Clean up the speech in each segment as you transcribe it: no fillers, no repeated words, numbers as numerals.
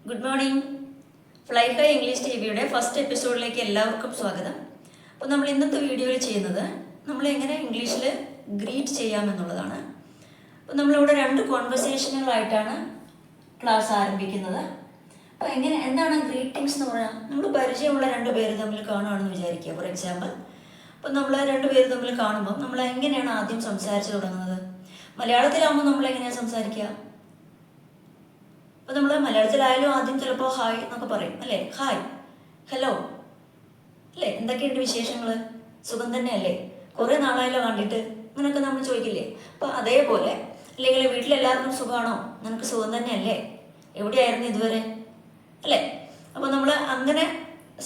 Good morning. Fly high English ടിവിയുടെ first എപ്പിസോഡിലേക്ക് എല്ലാവർക്കും സ്വാഗതം. അപ്പോൾ നമ്മൾ ഇന്നത്തെ വീഡിയോയിൽ ചെയ്യുന്നത് നമ്മൾ എങ്ങനെ ഇംഗ്ലീഷിൽ ഗ്രീറ്റ് ചെയ്യാമെന്നുള്ളതാണ്. അപ്പോൾ നമ്മളിവിടെ 2 കോൺവെർസേഷനുകളായിട്ടാണ് ക്ലാസ് ആരംഭിക്കുന്നത്. അപ്പോൾ എന്താണ് ഗ്രീറ്റിംഗ്സ് എന്ന് പറഞ്ഞാൽ, നമ്മൾ പരിചയമുള്ള 2 പേര് തമ്മിൽ കാണുകയാണെന്ന് വിചാരിക്കുക. ഫോർ എക്സാമ്പിൾ, അപ്പോൾ നമ്മൾ 2 പേര് തമ്മിൽ കാണുമ്പോൾ നമ്മൾ എങ്ങനെയാണ് ആദ്യം സംസാരിച്ച് തുടങ്ങുന്നത്? മലയാളത്തിലാകുമ്പോൾ നമ്മൾ എങ്ങനെയാണ് സംസാരിക്കുക? അപ്പോൾ നമ്മൾ മലയാളത്തിലായാലും ആദ്യം ചിലപ്പോൾ ഹായ് എന്നൊക്കെ പറയും, അല്ലേ? ഹായ്, ഹലോ, അല്ലേ? എന്തൊക്കെയുണ്ട് വിശേഷങ്ങൾ? സുഖം തന്നെയല്ലേ? കുറേ നാളായല്ലോ കണ്ടിട്ട്, അങ്ങനെയൊക്കെ നമ്മൾ ചോദിക്കില്ലേ? അപ്പോൾ അതേപോലെ, അല്ലെങ്കിൽ വീട്ടിലെല്ലാവർക്കും സുഖമാണോ? നിനക്ക് സുഖം തന്നെയല്ലേ? എവിടെയായിരുന്നു ഇതുവരെ, അല്ലേ? അപ്പോൾ നമ്മൾ അങ്ങനെ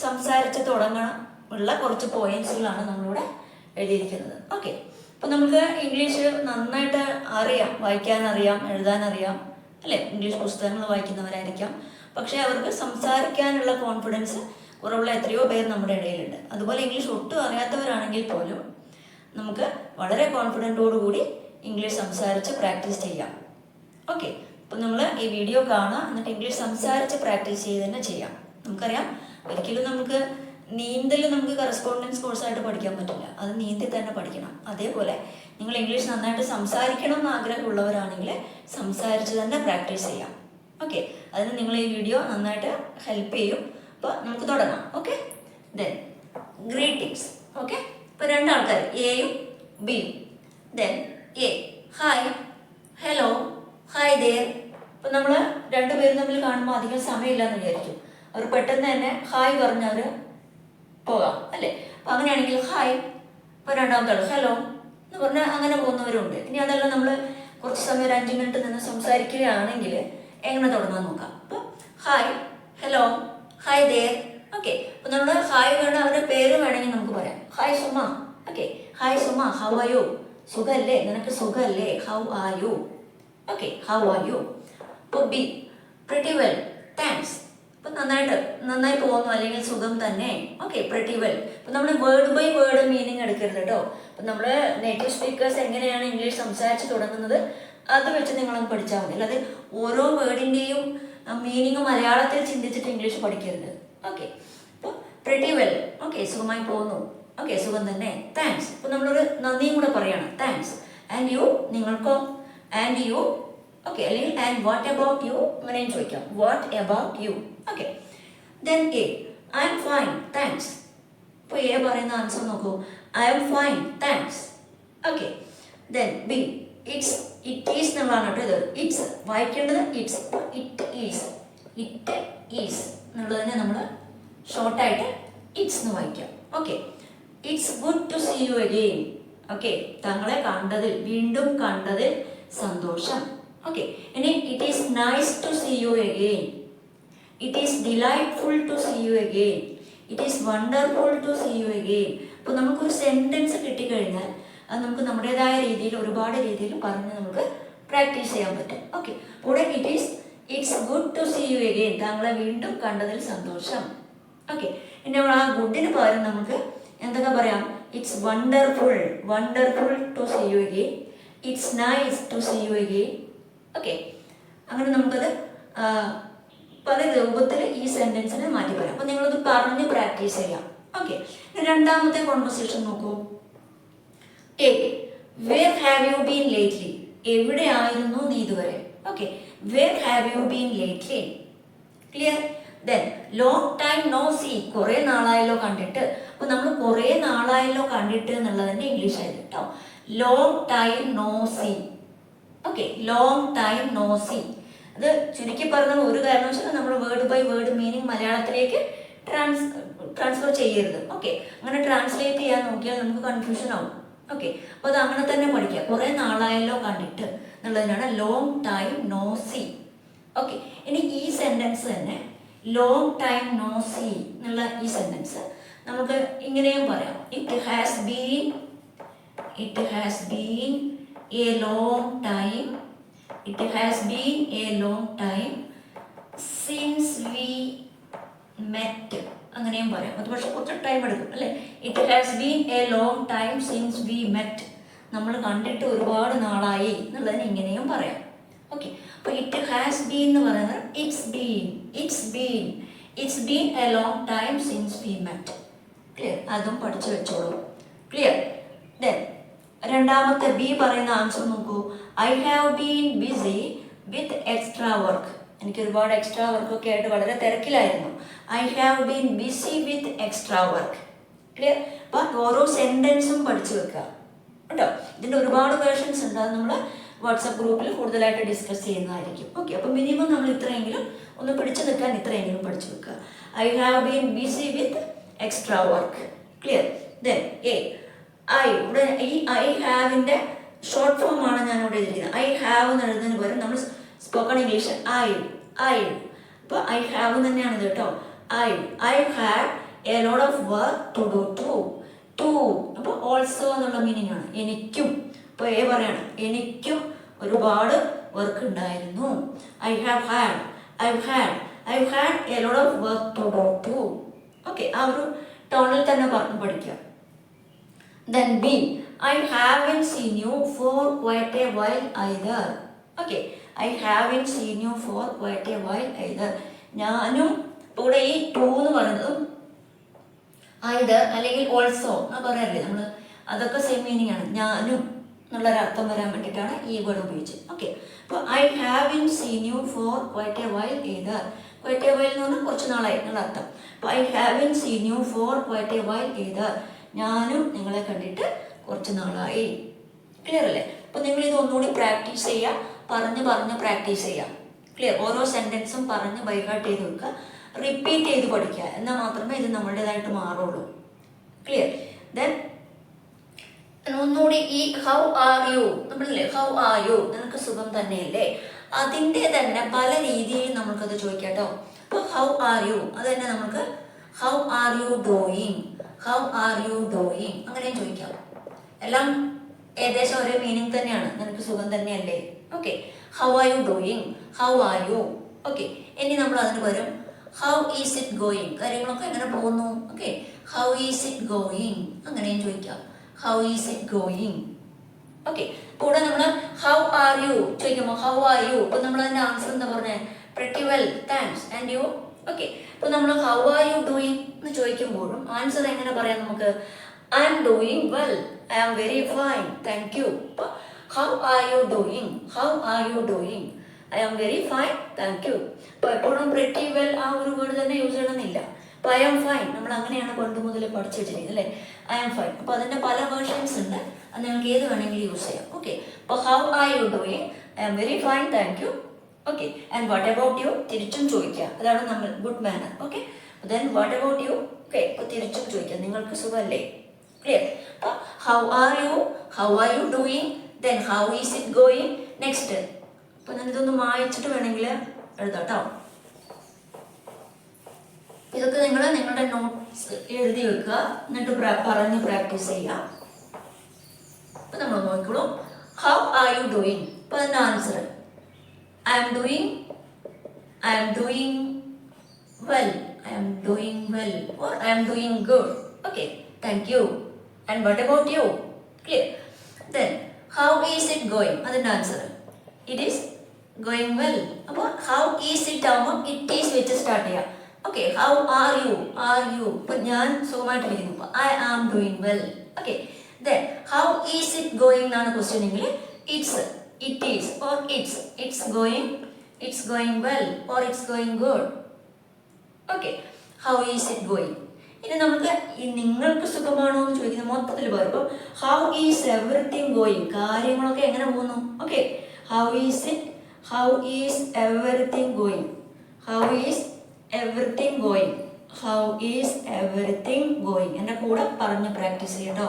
സംസാരിച്ച് തുടങ്ങണം ഉള്ള കുറച്ച് പോയിന്റ്സുകളാണ് നമ്മളിവിടെ എഴുതിയിരിക്കുന്നത്. ഓക്കെ, അപ്പോൾ നമുക്ക് ഇംഗ്ലീഷ് നന്നായിട്ട് അറിയാം, വായിക്കാനറിയാം, എഴുതാനറിയാം, അല്ലേ? ഇംഗ്ലീഷ് പുസ്തകങ്ങൾ വായിക്കുന്നവരായിരിക്കാം. പക്ഷേ അവർക്ക് സംസാരിക്കാനുള്ള കോൺഫിഡൻസ് കുറവുള്ള എത്രയോ പേർ നമ്മുടെ ഇടയിലുണ്ട്. അതുപോലെ ഇംഗ്ലീഷ് ഒട്ടും അറിയാത്തവരാണെങ്കിൽ പോലും നമുക്ക് വളരെ കോൺഫിഡൻറ്റോടുകൂടി ഇംഗ്ലീഷ് സംസാരിച്ച് പ്രാക്ടീസ് ചെയ്യാം. ഓക്കെ, അപ്പോൾ നമ്മൾ ഈ വീഡിയോ കാണാം, എന്നിട്ട് ഇംഗ്ലീഷ് സംസാരിച്ച് പ്രാക്ടീസ് ചെയ്ത് തന്നെ ചെയ്യാം. നമുക്കറിയാം, ഒരിക്കലും നമുക്ക് നീന്തൽ നമുക്ക് കറസ്പോണ്ടൻസ് കോഴ്സായിട്ട് പഠിക്കാൻ പറ്റില്ല, അത് നീന്തി തന്നെ പഠിക്കണം. അതേപോലെ നിങ്ങൾ ഇംഗ്ലീഷ് നന്നായിട്ട് സംസാരിക്കണം എന്ന് ആഗ്രഹമുള്ളവരാണെങ്കിൽ സംസാരിച്ച് തന്നെ പ്രാക്ടീസ് ചെയ്യാം. ഓക്കെ, അതിന് നിങ്ങൾ ഈ വീഡിയോ നന്നായിട്ട് ഹെൽപ്പ് ചെയ്യും. അപ്പോൾ നമുക്ക് തുടങ്ങാം. Okay, then greetings. ഓക്കെ, ഇപ്പോൾ 2 ആൾക്കാർ, എയും ബിയും. Then A, hi, hello, hi there. ഇപ്പോൾ നമ്മൾ 2 പേരും തമ്മിൽ കാണുമ്പോൾ അധികം സമയമില്ലാന്ന് വിചാരിക്കും. അവർ പെട്ടെന്ന് തന്നെ ഹായ് പറഞ്ഞവർ പോകാം, അല്ലേ? അപ്പോൾ അങ്ങനെയാണെങ്കിൽ ഹായ്, ഇപ്പോൾ 2ാമത്തെ ആൾ ഹലോ എന്ന് പറഞ്ഞാൽ അങ്ങനെ പോകുന്നവരുണ്ട്. ഇനി അതല്ല, നമ്മൾ കുറച്ച് സമയം ഒരു 5 മിനിറ്റ് നിന്ന് സംസാരിക്കുകയാണെങ്കിൽ എങ്ങനെ തുടങ്ങാൻ നോക്കാം. അപ്പോൾ hi, hello, hi there. Okay, അപ്പോൾ നമ്മൾ ഹായ് വേണം, അവരുടെ പേര് വേണമെങ്കിൽ നമുക്ക് പറയാം. Hi Suma. Okay, hi Suma, how are U? സുഖല്ലേ? നിനക്ക് സുഖല്ലേ? How are U? Okay, how are U? അപ്പോൾ ബി, പ്രിറ്റി വെൽ, താങ്ക്സ്. അപ്പോൾ നന്നായി പോകുന്നു, അല്ലെങ്കിൽ സുഖം തന്നെ. Okay, pretty well. അപ്പോൾ നമ്മൾ വേർഡ് ബൈ വേർഡ് മീനിങ് എടുക്കരുത് കേട്ടോ. അപ്പം നമ്മൾ നേറ്റീവ് സ്പീക്കേഴ്സ് എങ്ങനെയാണ് ഇംഗ്ലീഷ് സംസാരിച്ച് തുടങ്ങുന്നത് അത് വെച്ച് നിങ്ങളൊന്ന് പഠിച്ചാൽ മതി. അല്ലാതെ ഓരോ വേർഡിൻ്റെയും മീനിങ് മലയാളത്തിൽ ചിന്തിച്ചിട്ട് ഇംഗ്ലീഷ് പഠിക്കരുത്. ഓക്കെ, അപ്പോൾ പ്രിറ്റി വെൽ, ഓക്കെ, സുഖമായി പോകുന്നു, ഓക്കെ, സുഖം തന്നെ, താങ്ക്സ്. അപ്പോൾ നമ്മളൊരു നന്ദിയും കൂടെ പറയണം, താങ്ക്സ്. ആൻഡ് യു, നിങ്ങൾക്കോ? ആൻഡ് യു, ഓക്കെ, അല്ലെങ്കിൽ ആൻഡ് വാട്ട് അബൌട്ട് യു, അങ്ങനെയും ചോദിക്കാം, what about you. Okay, then A, I am fine, thanks. ഇപ്പോൾ എ പറയുന്ന ആൻസർ നോക്കൂ, I am fine, thanks. Okay, then B, it is എന്നുള്ളതാണ് കേട്ടോ. ഇത് ഇറ്റ്സ് വായിക്കേണ്ടത് ഇറ്റ്സ്. ഇറ്റ് ഈസ് എന്നുള്ളതിനെ നമ്മൾ ഷോർട്ടായിട്ട് ഇറ്റ്സ് എന്ന് വായിക്കാം. Okay, it's good to see you again. Okay, താങ്കളെ കണ്ടതിൽ, വീണ്ടും കണ്ടതിൽ സന്തോഷം. ഓക്കെ, ഇനി it is nice to see you again. It is delightful to see you again. It is wonderful to see you again. അപ്പോൾ നമുക്കൊരു സെൻറ്റൻസ് കിട്ടിക്കഴിഞ്ഞാൽ അത് നമുക്ക് നമ്മുടേതായ രീതിയിൽ, ഒരുപാട് രീതിയിൽ പറഞ്ഞ് നമുക്ക് പ്രാക്ടീസ് ചെയ്യാൻ പറ്റും. ഓക്കെ, കൂടെ it's good to see you again, താങ്കളെ വീണ്ടും കണ്ടതിൽ സന്തോഷം. ഓക്കെ, ഇനി നമ്മൾ ആ ഗുഡിന് പകരം നമുക്ക് എന്തൊക്കെ പറയാം? It's wonderful to see you again. It's nice to see you again. Okay, അങ്ങനെ നമുക്കത് പല രൂപത്തിൽ ഈ സെൻറ്റൻസിനെ മാറ്റി പറയാം. അപ്പോൾ നിങ്ങളത് പറഞ്ഞ് പ്രാക്ടീസ് ചെയ്യാം. ഓക്കെ, 2ാമത്തെ കോൺവെർസേഷൻ നോക്കൂ. Uh, where have you been lately? എവിടെയായിരുന്നു നീ ഇതുവരെ? Okay, where have you been lately? Clear? Then long time no see, കുറേ നാളായല്ലോ കണ്ടിട്ട്. അപ്പോൾ നമ്മൾ കുറേ നാളായല്ലോ കണ്ടിട്ട് എന്നുള്ളതിൻ്റെ ഇംഗ്ലീഷ് ആയിരുന്നു കേട്ടോ. Long time no see. Okay, long time no see. അത് ചുരുക്കി പറഞ്ഞ ഒരു കാരണവശാലും നമ്മൾ വേർഡ് ബൈ വേർഡ് മീനിങ് മലയാളത്തിലേക്ക് ട്രാൻസ്ഫർ ചെയ്യരുത്. ഓക്കെ, അങ്ങനെ ട്രാൻസ്ലേറ്റ് ചെയ്യാൻ നോക്കിയാൽ നമുക്ക് കൺഫ്യൂഷൻ ആവും. ഓക്കെ, അപ്പോൾ അത് അങ്ങനെ തന്നെ പഠിക്കുക. കുറേ നാളായല്ലോ കണ്ടിട്ട് എന്നുള്ളതിനാണ് long time no see. Okay, ഇനി ഈ സെൻറ്റൻസ് തന്നെ, ലോങ് ടൈം നോ സീ എന്നുള്ള ഈ സെൻറ്റൻസ് നമുക്ക് ഇങ്ങനെയും പറയാം. It has been A long time. It has been a long time since we met. അങ്ങനെയും പറയാം. അത് പക്ഷെ കുറച്ച് ടൈം എടുക്കും, അല്ലേ? It has been A long time since we met. നമ്മൾ കണ്ടിട്ട് ഒരുപാട് നാളായി എന്നുള്ളതിന് ഇങ്ങനെയും പറയാം. ഓക്കെ, അപ്പോൾ ഇറ്റ് ഹാസ് ബീൻ എന്ന് പറയുന്നത് it's been A long time since we met. Clear? അതും പഠിച്ചു വെച്ചോളൂ. ക്ലിയർ? ദെൻ രണ്ടാമത്തെ ബി പറയുന്ന ആൻസർ നോക്കൂ. I have been busy with extra work. എനിക്ക് ഒരുപാട് എക്സ്ട്രാ വർക്കൊക്കെ ആയിട്ട് വളരെ തിരക്കിലായിരുന്നു. I have been busy with extra work. Clear? അപ്പം ഓരോ സെൻറ്റൻസും പഠിച്ചു വെക്കുക കേട്ടോ. ഇതിൻ്റെ ഒരുപാട് വേർഷൻസ് ഉണ്ട്, അത് നമ്മൾ വാട്സപ്പ് ഗ്രൂപ്പിൽ കൂടുതലായിട്ട് ഡിസ്കസ് ചെയ്യുന്നതായിരിക്കും. ഓക്കെ, അപ്പം മിനിമം നമ്മൾ ഇത്രയെങ്കിലും ഒന്ന് പിടിച്ചു നിൽക്കാൻ ഇത്രയെങ്കിലും പഠിച്ചു വെക്കുക. I have been busy with extra work. Clear? Then A I, ഇവിടെ ഈ ഐ ഹാവിൻ്റെ ഷോർട്ട് ഫോം ആണ് ഞാൻ ഇവിടെ എഴുതിയിരിക്കുന്നത്. ഐ ഹാവ് എന്ന് എഴുതുന്നതിന് പകരം നമ്മൾ സ്പോക്കൺ ഇംഗ്ലീഷ് ഐ. അപ്പോൾ ഐ ഹാവ് തന്നെയാണ് ഇത് കേട്ടോ. I have a lot of work to do. To അപ്പോൾ ഓൾസോ എന്നുള്ള മീനിങ് ആണ്. എനിക്കും, ഇപ്പോൾ എ പറയണം, എനിക്കും ഒരുപാട് വർക്ക് ഉണ്ടായിരുന്നു. I have had a lot of work to do. Okay, ആ ഒരു ടോണിൽ തന്നെ പറഞ്ഞ് പഠിക്കുക. Then B, I haven't seen you for quite a while either. Okay, I haven't seen you for quite a while either. ഞാനും ഇവിടെ ഈ to എന്ന് പറയുന്നതും either അല്ലെങ്കിൽ ഓൾസോ പറയാറില്ലേ നമ്മൾ, അതൊക്കെ സെയിം മീനിങ് ആണ്. ഞാനും എന്നുള്ളൊരർത്ഥം വരാൻ വേണ്ടിയിട്ടാണ് ഈ വേർഡ് ഉപയോഗിച്ചത്. ഓക്കെ, അപ്പോൾ I haven't seen you for quite A while either. Quite A while എന്ന് പറഞ്ഞാൽ കുറച്ച് നാളായി എന്നുള്ള അർത്ഥം. അപ്പോൾ I haven't seen you for quite A while either. ഞാനും നിങ്ങളെ കണ്ടിട്ട് കുറച്ച് നാളായി. ക്ലിയർ അല്ലേ? അപ്പോൾ നിങ്ങൾ ഇത് ഒന്നുകൂടി പ്രാക്ടീസ് ചെയ്യുക, പറഞ്ഞ് പ്രാക്ടീസ് ചെയ്യുക. ക്ലിയർ? ഓരോ സെൻറ്റൻസും പറഞ്ഞ് ബൈഹാർട്ട് ചെയ്ത് വെക്കുക, റിപ്പീറ്റ് ചെയ്ത് പഠിക്കുക, എന്നാൽ മാത്രമേ ഇത് നമ്മുടേതായിട്ട് മാറുള്ളൂ. ക്ലിയർ? ദെൻ ഒന്നുകൂടി ഈ ഹൗ ആർ യു, നമ്മളില്ലേ ഹൗ ആർ യു, നിനക്ക് സുഖം തന്നെയല്ലേ, അതിൻ്റെ തന്നെ പല രീതിയിൽ നമുക്കത് ചോദിക്കാം കേട്ടോ. അപ്പോൾ ഹൗ ആർ യു അത് തന്നെ നമുക്ക് ഹൗ ആർ യു ഡൂയിങ്, അങ്ങനെയും ചോദിക്കാം. എല്ലാം ഏകദേശം ഒരേ മീനിങ് തന്നെയാണ്. നിനക്ക് സുഖം തന്നെയല്ലേ. Okay, how are you doing, how are U. Okay, ഇനി നമ്മൾ അതിന് പകരം ഹൗ ഈസ് ഇറ്റ് ഗോയിങ്, കാര്യങ്ങളൊക്കെ എങ്ങനെ പോകുന്നു. Okay, how is it going അങ്ങനെയും ചോദിക്കാം. How is it going. Okay, കൂടെ നമ്മൾ ഹൗ ആർ യു ചോദിക്കുമ്പോൾ ഹൗ ആർ യു, ഇപ്പം നമ്മൾ അതിൻ്റെ ആൻസർ എന്താ പറഞ്ഞത്? Pretty well, thanks, and you. Okay, ഇപ്പോൾ നമ്മൾ ഹൗ ആർ യു ഡൂയിങ് എന്ന് ചോദിക്കുമ്പോഴും ആൻസർ എങ്ങനെ പറയാം നമുക്ക്? I am doing well, I am very fine, thank you. അപ്പോൾ how are you doing, I am very fine, thank you. അപ്പോൾ എപ്പോഴും pretty well ആ ഒരു വേർഡ് തന്നെ യൂസ് ചെയ്യണമെന്നില്ല. അപ്പോൾ ഐ ആം ഫൈൻ നമ്മൾ അങ്ങനെയാണ് പണ്ട് മുതൽ പഠിച്ചു വെച്ചിരിക്കുന്നത് അല്ലേ, ഐ ആം ഫൈൻ. അപ്പോൾ അതിൻ്റെ പല വേർഷൻസ് ഉണ്ട്, അത് നിങ്ങൾക്ക് ഏത് വേണമെങ്കിലും യൂസ് ചെയ്യാം. ഓക്കെ, അപ്പോൾ how are you doing, I am very fine, thank you. Okay, and what about you തിരിച്ചും ചോദിക്കുക, അതാണ് നമ്മൾ good manner. Okay, then what about you. Okay, ഇപ്പോൾ തിരിച്ചും ചോദിക്കുക, നിങ്ങൾക്ക് സുഖമല്ലേ. ക്ലിയർ? അപ്പോൾ how are you doing, then how is it going. Next അപ്പോൾ ഞാൻ ഇതൊന്ന് വായിച്ചിട്ട് വേണമെങ്കിൽ എഴുതാം കേട്ടോ. ഇതൊക്കെ നിങ്ങൾ നിങ്ങളുടെ നോട്ട്സ് എഴുതി വെക്കുക, എന്നിട്ട് പറഞ്ഞ് പ്രാക്ടീസ് ചെയ്യാം. അപ്പോൾ നമ്മൾ നോക്കിക്കോളൂ. ഹൗ ആർ യു ഡൂയിങ്, അപ്പോൾ അതിൻ്റെ answer I am doing well, or I am doing good. Okay, thank you. And what about you? Clear? Then how is it going? That's answer. It is going well. About how is it ആവുമ്പോൾ it is വെച്ച് start ചെയ്യാം. Okay, how are you? ഇപ്പോൾ ഞാൻ സുഖമായിട്ടിരിക്കുന്നു, I am doing well. Okay, then how is it going എന്നാണ് question എങ്കിൽ it is or it's going well or it's going good. Okay, how is it going? ഇനി നമുക്ക് ഈ നിങ്ങൾക്ക് സുഖമാണോ എന്ന് ചോദിക്കുന്ന മൊത്തത്തിൽ പറയുമ്പോൾ ഹൗ ഈസ് എവറിത്തിങ് ഗോയിങ്, കാര്യങ്ങളൊക്കെ എങ്ങനെ പോകുന്നു. Okay, how is everything going എൻ്റെ കൂടെ പറഞ്ഞ് പ്രാക്ടീസ് ചെയ്യട്ടോ.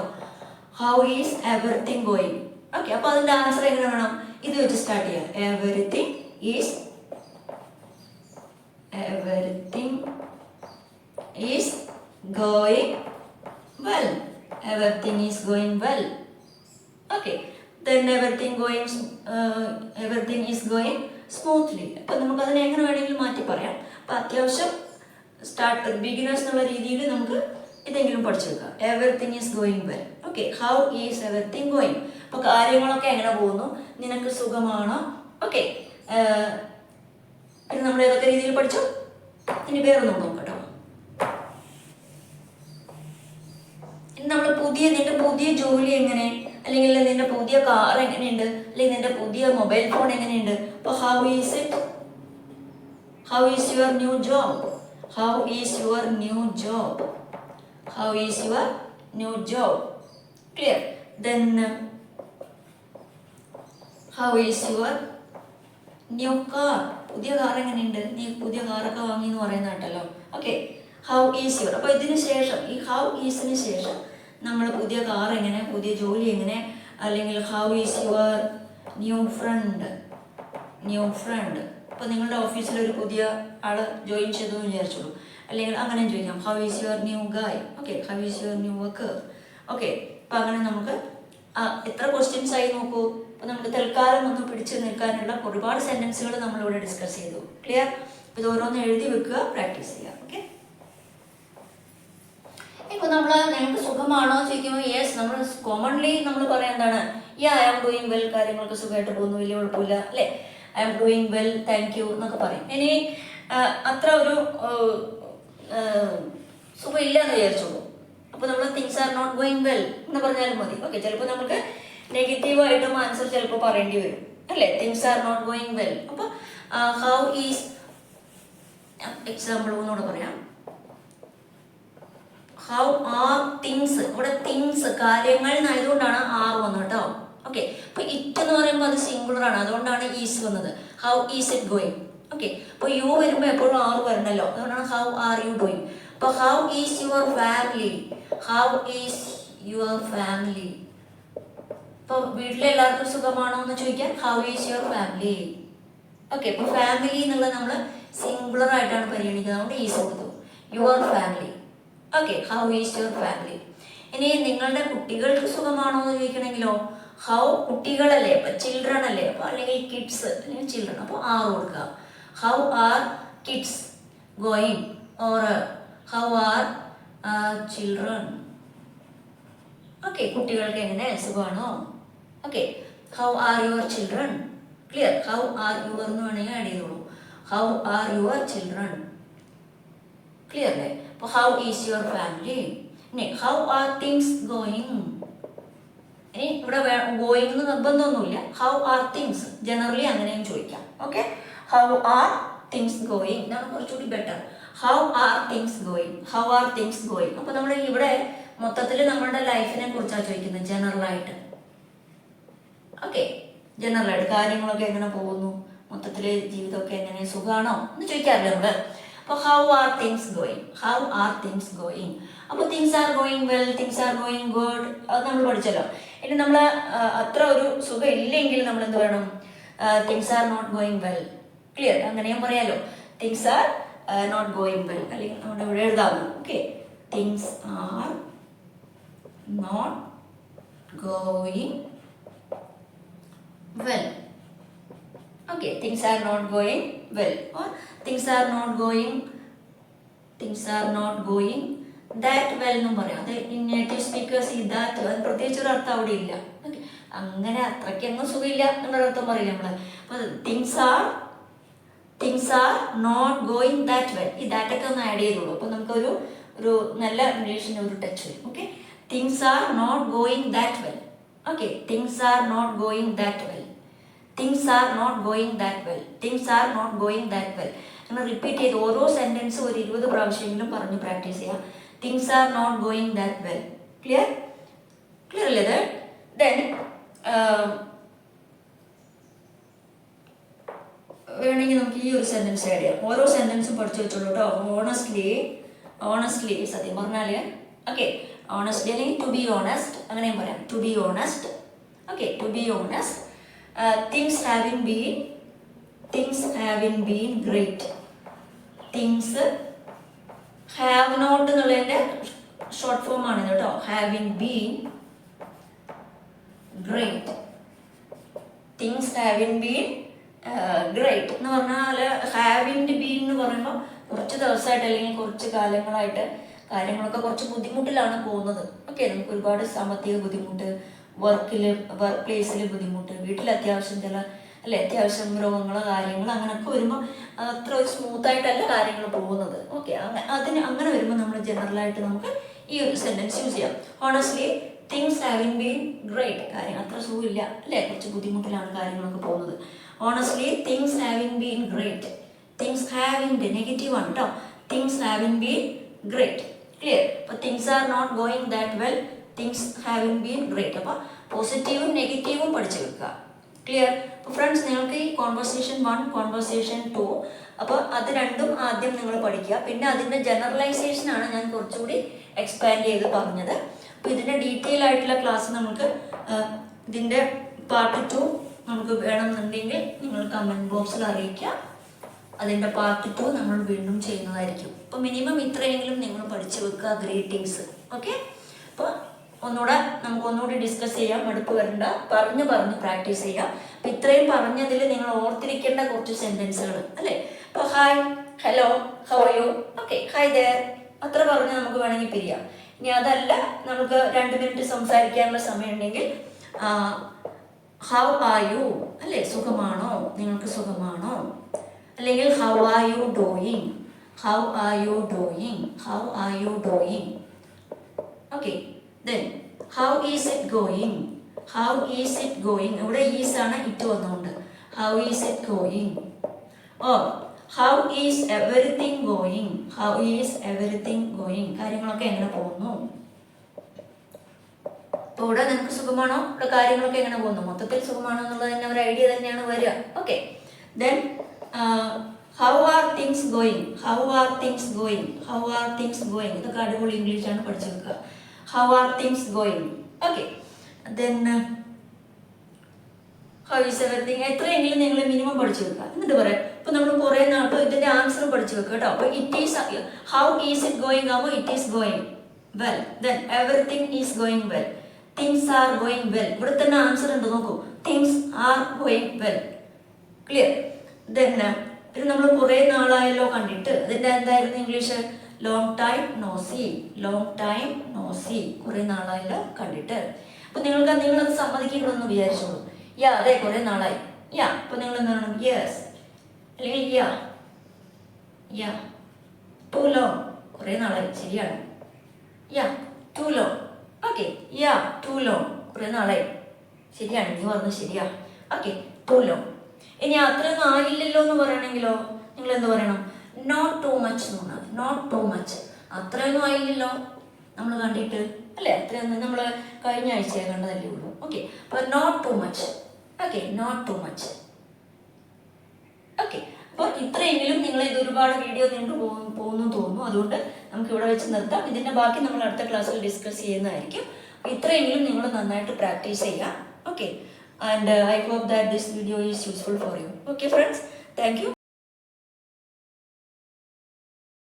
How is everything going. Okay, അപ്പോൾ അതിൻ്റെ ആൻസർ എങ്ങനെ വേണം? ഇത് വെച്ച് സ്റ്റാർട്ട് ചെയ്യാം. Everything is going well. Okay, then everything is going smoothly. അപ്പോൾ നമുക്ക് അതിനെ എങ്ങനെ വേണമെങ്കിലും മാറ്റി പറയാം. അപ്പോൾ അത്യാവശ്യം ബിഗിനേഴ്സ് എന്നുള്ള രീതിയിൽ നമുക്ക് ഇതെങ്കിലും പഠിച്ചു വെക്കാം. Everything is going well. Okay, how is everything going. അപ്പോൾ കാര്യങ്ങളൊക്കെ എങ്ങനെ പോകുന്നു, നിനക്ക് സുഖമാണോ. ഓക്കെ, പിന്നെ നമ്മൾ ഏതൊക്കെ രീതിയിൽ പഠിച്ചു? ഇനി വേറൊന്നും നോക്കട്ടോ. ഇനി നമ്മൾ നിന്റെ പുതിയ ജോലി എങ്ങനെ, അല്ലെങ്കിൽ നിന്റെ പുതിയ കാർ എങ്ങനെയുണ്ട്, അല്ലെങ്കിൽ നിന്റെ പുതിയ മൊബൈൽ ഫോൺ എങ്ങനെയുണ്ട്? അപ്പോൾ how is it? How is your new job? How is your new job? How is your new job? Clear? Then how is your new car? പുതിയ കാർ എങ്ങനെയുണ്ട്? നീ പുതിയ കാറൊക്കെ വാങ്ങി എന്ന് പറയുന്ന കേട്ടല്ലോ. Okay, how is your. അപ്പോൾ ഇതിന് ശേഷം, ഈ ഹൗ ഈസിന് ശേഷം നമ്മൾ പുതിയ കാർ എങ്ങനെ, പുതിയ ജോലി എങ്ങനെ, അല്ലെങ്കിൽ how is your new front? New front. അപ്പോൾ നിങ്ങളുടെ ഓഫീസിൽ ഒരു പുതിയ ആൾ ജോയിൻ ചെയ്തു എന്ന് വിചാരിച്ചോളൂ, അല്ലെങ്കിൽ അങ്ങനെ ചോദിക്കാം how is your new guy? Okay, how is your new worker? Okay, അപ്പം അങ്ങനെ നമുക്ക് എത്ര ക്വസ്റ്റ്യൻസ് ആയി നോക്കൂ. അപ്പോൾ നമുക്ക് തൽക്കാലം ഒന്ന് പിടിച്ചു നിൽക്കാനുള്ള ഒരുപാട് സെൻറ്റൻസുകൾ നമ്മളിവിടെ ഡിസ്കസ് ചെയ്തു. ക്ലിയർ? അപ്പോൾ ഇത് ഓരോന്ന് എഴുതി വെക്കുക, പ്രാക്ടീസ് ചെയ്യുക. ഓക്കെ, ഇപ്പോൾ നിങ്ങൾക്ക് സുഖമാണോ ചോദിക്കുമ്പോൾ യെസ്, നമ്മൾ കോമൺലി നമ്മൾ പറയാൻ എന്താണ്? ഐ ആം ഡൂയിങ് വെൽ, കാര്യങ്ങളൊക്കെ സുഖമായിട്ട് പോകുന്നു, വലിയ കുഴപ്പമില്ല, അല്ലേ? I am doing well, thank you എന്നൊക്കെ പറയും. ഇനി അത്ര ഒരു സുഖമില്ല എന്ന് വിചാരിച്ചോളൂ, അപ്പോൾ നമ്മൾ things are not going well എന്ന് പറഞ്ഞാലും മതി. ഓക്കെ, ചിലപ്പോൾ നമുക്ക് നെഗറ്റീവായിട്ടും ആൻസർ ചിലപ്പോൾ പറയേണ്ടി വരും, അല്ലേ? Things are not going well. അപ്പോൾ ഹൗ ഈസ്, എക്സാമ്പിൾ ഒന്നുകൂടെ പറയാം. How are things. ഇവിടെ തിങ്സ് കാര്യങ്ങൾ എന്നായതുകൊണ്ടാണ് ആർ വന്നത് കേട്ടോ. ഓക്കെ, അപ്പോൾ ഇറ്റ് എന്ന് പറയുമ്പോൾ അത് സിംഗുലർ ആണ്, അതുകൊണ്ടാണ് ഈസ് വന്നത്. How is it going? Okay, അപ്പോൾ യു വരുമ്പോൾ എപ്പോഴും ആർ വരണല്ലോ, അതുകൊണ്ടാണ് ഹൗ ആർ യു ഡൂയിങ്. അപ്പോൾ how is your family? How is your family? ഇപ്പോൾ വീട്ടിലെല്ലാവർക്കും സുഖമാണോ എന്ന് ചോദിക്കാൻ how is your family? Okay, ഇപ്പോൾ ഫാമിലി എന്നുള്ളത് നമ്മൾ സിംഗുലർ ആയിട്ടാണ് പരിഗണിക്കുന്നത്, അതുകൊണ്ട് ഈസ് കൊടുത്തു. Your family. Okay, how is your family? ഇനി നിങ്ങളുടെ കുട്ടികൾക്ക് സുഖമാണോ എന്ന് ചോദിക്കണമെങ്കിലോ ഹൗ, കുട്ടികളല്ലേ, ഇപ്പം ചിൽഡ്രൻ അല്ലേ, അപ്പോൾ അല്ലെങ്കിൽ കിഡ്സ് അല്ലെങ്കിൽ ചിൽഡ്രൻ, അപ്പോൾ ആർ കൊടുക്കുക. How are kids going? Or how are children? Okay, കുട്ടികൾക്ക് എങ്ങനെ, സുഖമാണോ? Okay, how are your children? Clear? How are your എന്ന് വേണമെങ്കിൽ ആഡ് ചെയ്തോളൂ. How are your children? Clear അല്ലേ? അപ്പോൾ ഹൗ ഈസ് യുവർ ഫാമിലി? ഇനി ഹൗ ആർ തിങ്സ് ഗോയിങ്? ഇനി ഇവിടെ ഗോയിങ് എന്ന് നിർബന്ധമൊന്നുമില്ല, ഹൗ ആർ തിങ്സ് ജനറലി അങ്ങനെയും ചോദിക്കാം. Okay, how are things going ഇതാണ് കുറച്ചുകൂടി better. How are things going? How are things going? അപ്പോൾ നമ്മൾ ഇവിടെ മൊത്തത്തിൽ നമ്മളുടെ ലൈഫിനെ കുറിച്ചാണ് ചോദിക്കുന്നത്, ജനറലായിട്ട്. ഓക്കെ, ജനറലായിട്ട് കാര്യങ്ങളൊക്കെ എങ്ങനെ പോകുന്നു, മൊത്തത്തിൽ ജീവിതമൊക്കെ എങ്ങനെ, സുഖമാണോ എന്ന് ചോദിക്കാറില്ല നമ്മൾ. അപ്പോൾ how are things going? How are things going? അപ്പോൾ things are going well, things are going good, അത് നമ്മൾ പഠിച്ചല്ലോ. ഇനി നമ്മൾ അത്ര ഒരു സുഖം ഇല്ലെങ്കിൽ നമ്മൾ എന്ത് വേണം? Things are not going well. Clear? അങ്ങനെയും പറയാലോ, things are not going well, അല്ലെങ്കിൽ നമ്മുടെ ഇവിടെ എഴുതാമല്ലോ. Okay, things are not going well. Okay, things are not going well, or things are not going that well എന്നും പറയാം. അത് നേറ്റീവ് സ്പീക്കേഴ്സ് ഈ ദാറ്റ്, അത് പ്രത്യേകിച്ച് ഒരു അർത്ഥം അവിടെ ഇല്ല. ഓക്കെ, അങ്ങനെ അത്രയ്ക്ക് അങ്ങ് സുഖമില്ല എന്നൊരർത്ഥം പറയില്ല നമ്മൾ. അപ്പോൾ things are not going that well, ഈ ദാറ്റൊക്കെ ഒന്ന് ആഡ് ചെയ്തോളൂ, അപ്പോൾ നമുക്കൊരു നല്ല ഇംഗ്ലീഷിന് ഒരു ടച്ച് വരും. Okay, things are not going that well. Okay, things are not going that well, things are not going that well, things are not going that well. അങ്ങനെ റിപ്പീറ്റ് ചെയ്ത് ഓരോ സെൻറ്റൻസും ഒരു 20 പ്രാവശ്യമെങ്കിലും പറഞ്ഞ് പ്രാക്ടീസ് ചെയ്യാം. Things are not going that well. Clear? Clear അല്ലേ ഇത്? ദെൻ വേണമെങ്കിൽ നമുക്ക് ഈ ഒരു സെൻറ്റൻസ് ആഡ് ചെയ്യാം. ഓരോ സെൻറ്റൻസും പഠിച്ചു വെച്ചോളൂ കേട്ടോ. ഓണസ്റ്റ്ലി സത്യം പറഞ്ഞാൽ, ഓക്കെ, ഓണസ്റ്റ്ലി അല്ലെങ്കിൽ ടു ബി ഓണസ്റ്റ് അങ്ങനെയും പറയാം. To be honest. Okay, to be honest. Things haven't been great. Things have not എന്നുള്ളതിൻ്റെ ഷോർട്ട് ഫോം ആണ് കേട്ടോ. Haven't been great. Things haven't been great എന്ന് പറഞ്ഞാൽ ഹാവിൻ്റെ ബീൻ എന്ന് പറയുമ്പോൾ കുറച്ച് ദിവസമായിട്ട് അല്ലെങ്കിൽ കുറച്ച് കാലങ്ങളായിട്ട് കാര്യങ്ങളൊക്കെ കുറച്ച് ബുദ്ധിമുട്ടിലാണ് പോകുന്നത്. ഓക്കെ, നമുക്ക് ഒരുപാട് സാമ്പത്തിക ബുദ്ധിമുട്ട്, വർക്ക് പ്ലേസിൽ ബുദ്ധിമുട്ട്, വീട്ടിൽ അത്യാവശ്യം ചില അല്ലെ, അത്യാവശ്യം രോഗങ്ങളോ കാര്യങ്ങളോ അങ്ങനെയൊക്കെ വരുമ്പോൾ അത്ര ഒരു സ്മൂത്തായിട്ടല്ല കാര്യങ്ങൾ പോകുന്നത്. ഓക്കെ, അങ്ങനെ വരുമ്പോൾ നമ്മൾ ജനറലായിട്ട് നമുക്ക് ഈ ഒരു സെന്റൻസ് യൂസ് ചെയ്യാം. Honestly things haven't been great. കാര്യം അത്ര സുഖമില്ല അല്ലേ, കുറച്ച് ബുദ്ധിമുട്ടിലാണ് കാര്യങ്ങളൊക്കെ പോകുന്നത്. Honestly things haven't been great. Things ഹാവിൻ്റെ നെഗറ്റീവ് ആണ് കേട്ടോ. Things haven't been great. Clear? അപ്പോൾ things are not going that well, things haven't been great. അപ്പോൾ പോസിറ്റീവും നെഗറ്റീവും പഠിച്ചു വെക്കുക. ക്ലിയർ? അപ്പോൾ ഫ്രണ്ട്സ്, നിങ്ങൾക്ക് ഈ കോൺവെർസേഷൻ 1, കോൺവെർസേഷൻ 2, അപ്പോൾ അത് രണ്ടും ആദ്യം നിങ്ങൾ പഠിക്കുക. പിന്നെ അതിൻ്റെ ജനറലൈസേഷനാണ് ഞാൻ കുറച്ചുകൂടി എക്സ്പാൻഡ് ചെയ്ത് പറഞ്ഞത്. അപ്പോൾ ഇതിൻ്റെ ഡീറ്റെയിൽ ആയിട്ടുള്ള ക്ലാസ് നമുക്ക് ഇതിൻ്റെ പാർട്ട് 2 നമുക്ക് വേണമെന്നുണ്ടെങ്കിൽ നിങ്ങൾ കമൻറ്റ് ബോക്സിൽ അറിയിക്കുക. അതിൻ്റെ പാർട്ട് 2 നമ്മൾ വീണ്ടും ചെയ്യുന്നതായിരിക്കും. അപ്പോൾ മിനിമം ഇത്രയെങ്കിലും നിങ്ങൾ പഠിച്ചു വെക്കുക ഗ്രീറ്റിങ്സ്. ഓക്കെ, അപ്പോൾ നമുക്ക് ഒന്നുകൂടി ഡിസ്കസ് ചെയ്യാം, മടുപ്പ് വരണ്ട, പറഞ്ഞ് പ്രാക്ടീസ് ചെയ്യാം. അപ്പോൾ ഇത്രയും പറഞ്ഞതിൽ നിങ്ങൾ ഓർത്തിരിക്കേണ്ട കുറച്ച് സെൻറ്റൻസുകൾ അല്ലേ. അപ്പോൾ hi, hello, how are U, okay, hi there, അത്ര പറഞ്ഞ് നമുക്ക് വേണമെങ്കിൽ പിരിയാം. ഇനി അതല്ല, നമുക്ക് 2 മിനിറ്റ് സംസാരിക്കാനുള്ള സമയമുണ്ടെങ്കിൽ ഹൗ ആർ യു അല്ലേ, സുഖമാണോ, നിങ്ങൾക്ക് സുഖമാണോ, അല്ലെങ്കിൽ how are you doing, how are you doing, how are you doing. Okay, then how is it going, how is it going. ഇവിടെ ഈസ് ആണ്, ഇറ്റ് വന്നുകൊണ്ട് how is it going. Or how is everything going, how is everything going. കാര്യങ്ങളൊക്കെ എങ്ങനെ പോകുന്നു. അപ്പോൾ ഇവിടെ നിനക്ക് സുഖമാണോ, ഇവിടെ കാര്യങ്ങളൊക്കെ എങ്ങനെ പോകുന്നു, മൊത്തത്തിൽ സുഖമാണോ എന്നുള്ളത് തന്നെ ഒരു ഐഡിയ തന്നെയാണ് വരിക. Okay, then how are things going, how are things going, how are things going. ഇതൊക്കെ അടിപൊളി ഇംഗ്ലീഷാണ്, പഠിച്ചു വെക്കുക. How are things going. Okay, then how is everything. എത്രയെങ്കിലും നിങ്ങൾ മിനിമം പഠിച്ചു വെക്കുക. എന്നിട്ട് പറയാം, ഇപ്പോൾ നമ്മൾ കുറേ നാൾ ഇതിൻ്റെ ആൻസറും പഠിച്ചു വെക്കുക കേട്ടോ. അപ്പോൾ it is, how is it going ആകുമ്പോൾ it is going well. Then everything is going well, things are going well. ഇവിടെ തന്നെ ആൻസർ ഉണ്ട്, നോക്കൂ, things are going well. Clear? Then ഇത് നമ്മൾ കുറേ നാളായല്ലോ കണ്ടിട്ട്. അതിൻ്റെ എന്തായിരുന്നു English? Long time no see, long time no see. കുറേ നാളായല്ലോ കണ്ടിട്ട്. അപ്പോൾ നിങ്ങളത് സമ്മതിക്കണമെന്ന് വിചാരിച്ചോളൂ. യാ, അതെ, കുറേ നാളായി. യാ, അപ്പോൾ നിങ്ങൾ എന്താണ്, യെസ്, അല്ലെങ്കിൽ യാ, യാ, ടു ലോങ്, കുറേ നാളായി, ശരിയാണ്. Ya, too long. Okay, ya, too long, കുറേ നാളായി, ശരിയാണ്, നീ പറഞ്ഞത് ശരിയാ. Okay, too long. ഇനി അത്രയൊന്നും ആയില്ലല്ലോ എന്ന് പറയണമെങ്കിലോ നിങ്ങൾ എന്ത് പറയണം? നോട്ട് ടു മച്ച് എന്ന് പറഞ്ഞാൽ. നോട്ട് ടു മച്ച്, അത്രയൊന്നും ആയില്ലല്ലോ നമ്മൾ കണ്ടിട്ട് അല്ലേ, അത്രയൊന്നും നമ്മൾ കഴിഞ്ഞ ആഴ്ച കണ്ടതല്ലേ ഉള്ളൂ. ഓക്കെ, അപ്പോൾ not too much. Okay, not too much. Okay, അപ്പോൾ ഇത്രയെങ്കിലും നിങ്ങൾ ഇത് ഒരുപാട് വീഡിയോ നീണ്ടു പോകുന്നു തോന്നുന്നു. അതുകൊണ്ട് നമുക്ക് ഇവിടെ വെച്ച് നിർത്താം. ഇതിൻ്റെ ബാക്കി നമ്മൾ അടുത്ത ക്ലാസ്സിൽ ഡിസ്കസ് ചെയ്യുന്നതായിരിക്കും. അപ്പോൾ ഇത്രയെങ്കിലും നിങ്ങൾ നന്നായിട്ട് പ്രാക്ടീസ് ചെയ്യാം. Okay, and I hope that this video is useful for you. Okay friends, thank you.